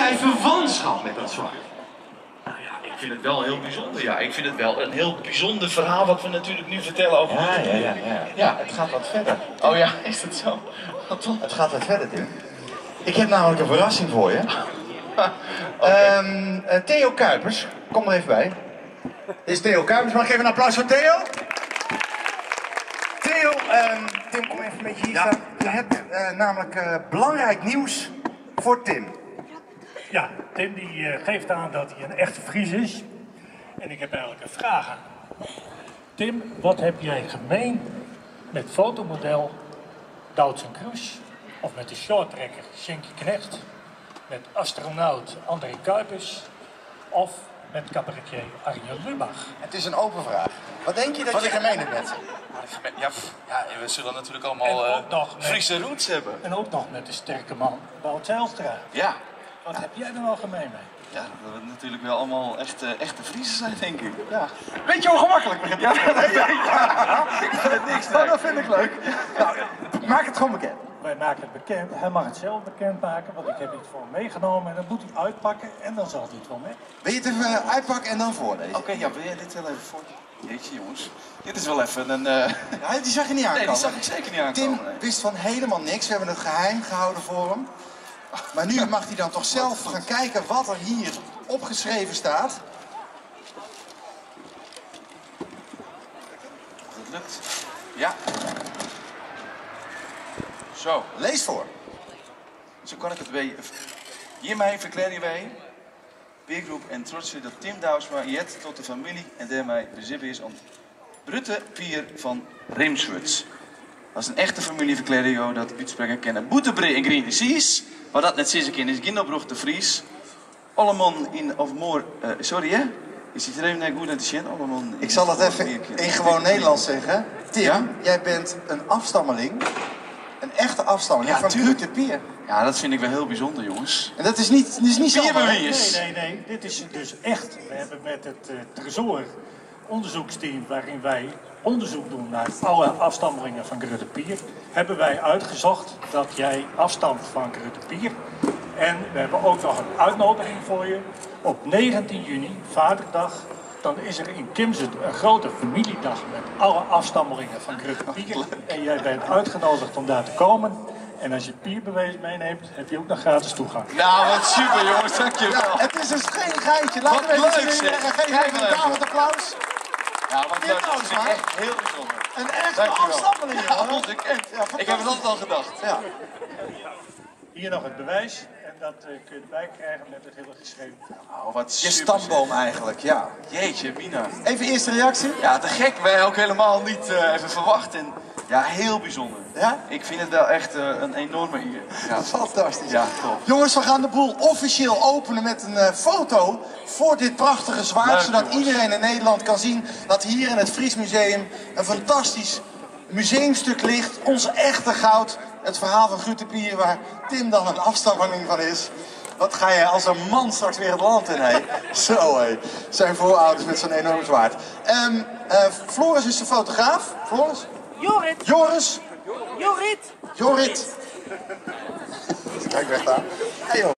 jij verwantschap met dat zwaard? Nou ja, ik vind het wel heel bijzonder. Ja, ik vind het wel een heel bijzonder verhaal wat we natuurlijk nu vertellen over... Ja, het gaat wat verder. Oh ja, is dat zo? Wat dan? Het gaat wat verder, Tim. Ik heb namelijk een verrassing voor je. Theo Kuipers, kom er even bij. Dit is Theo Kuipers. Mag ik even een applaus voor Theo? Theo, Tim, kom even een beetje hier staan. Je hebt namelijk belangrijk nieuws voor Tim. Ja, Tim die geeft aan dat hij een echte Fries is. En ik heb eigenlijk een vraag aan hem. Tim, wat heb jij gemeen met fotomodel Doutzen Kroes? Of met de shorttrekker Sjenky Knecht? Met astronaut André Kuipers? Of met cabaretier Arjen Lubach? Het is een open vraag. Wat denk je dat je gemeen hebt met ze? Ja, we zullen natuurlijk En allemaal ook nog met- Friese roots hebben. En ook nog met de sterke man Wout Zijlstra. Ja. Wat heb jij er wel gemeen mee? Ja, dat we natuurlijk wel allemaal echte Friesen zijn, denk ik. Ja. Beetje ongemakkelijk begint het. Ik vind het niks. Oh, dat vind ik leuk. Nou, maak het gewoon bekend. Wij maken het bekend. Hij mag het zelf bekendmaken, want ik heb iets voor hem meegenomen. En dan moet hij uitpakken en dan zal hij het wel mee. Wil je het even uitpakken en dan voorlezen? Oké, ja, wil jij dit wel even voor? Jeetje, jongens. Dit is wel even een... Ja, die zag je niet aankomen. Nee, die zag ik zeker niet aankomen. Tim wist van helemaal niks. We hebben het geheim gehouden voor hem. Maar nu mag hij dan toch zelf gaan kijken wat er hier opgeschreven staat. Dat lukt. Ja. Zo. Lees voor. Zo kan ik het weten. Hiermee verklaren wij, peergroep en trotse dat Tim Douwsma jet tot de familie en daarmee bezit is om Brutte Pier van Rimswuts. Dat is een echte familieverklaring dat uitspreken kennen. Boetebre en Green Seas, maar dat net sinds is Gindelbroek de Vries. Allemaal in of more, sorry hè? Is het er even goed aan te zien? Allemaal Ik zal het even in gewoon Nederlands zeggen. Tim, Ja? jij bent een afstammeling. Een echte afstammeling Ja, van tuurlijk. Grute Pier. Ja, dat vind ik wel heel bijzonder, jongens. En dat is niet zo. Pierbewijs. Nee, dit is dus echt. We hebben met het Tresor onderzoeksteam, waarin wij onderzoek doen naar alle afstammelingen van Grute Pier, hebben wij uitgezocht dat jij afstamt van Grute Pier. En we hebben ook nog een uitnodiging voor je. Op 19 juni, Vaderdag, dan is er in Kimsen een grote familiedag met alle afstammelingen van Grute Pier. En jij bent uitgenodigd om daar te komen. En als je pierbewijs meeneemt, heb je ook nog gratis toegang. Nou, wat super jongens, dankjewel. Ja, het is een scheengeitje. Laten we Wat even leuk, zeggen. zeg. Geef Kijk even maar een even. daverend applaus. Ja, wat Tim leuk. Dat vind ik Douwsma. echt heel bijzonder. Een echte Dankjewel. afstammeling. Ja, hoor. ongekend. Ja, Ik heb het altijd al gedacht. Ja. Hier nog het bewijs. En dat kun je erbij krijgen met het hele geschreven verhaal. Oh, wat Je super, stamboom eigenlijk, ja. zeg. Jeetje, Mina. Even eerste reactie. Ja, te gek. Wij ook helemaal niet even verwacht. En ja, heel bijzonder. Ja? Ik vind het wel echt een enorme eer. Ja. Fantastisch. Ja, top. Jongens, we gaan de boel officieel openen met een foto voor dit prachtige zwaard. Leuk, zodat jongens. iedereen in Nederland kan zien dat hier in het Fries Museum een fantastisch museumstuk ligt. Ons echte goud. Het verhaal van Grute Pier, waar Tim dan een afstammeling van is. Wat ga jij als een man straks weer het land in, hé? Zo, hé. Zijn voorouders met zo'n enorm zwaard. Floris is de fotograaf. Floris? Jorrit, Joris? Jorrit. Jorrit. Kijk weg daar. Hey, joh.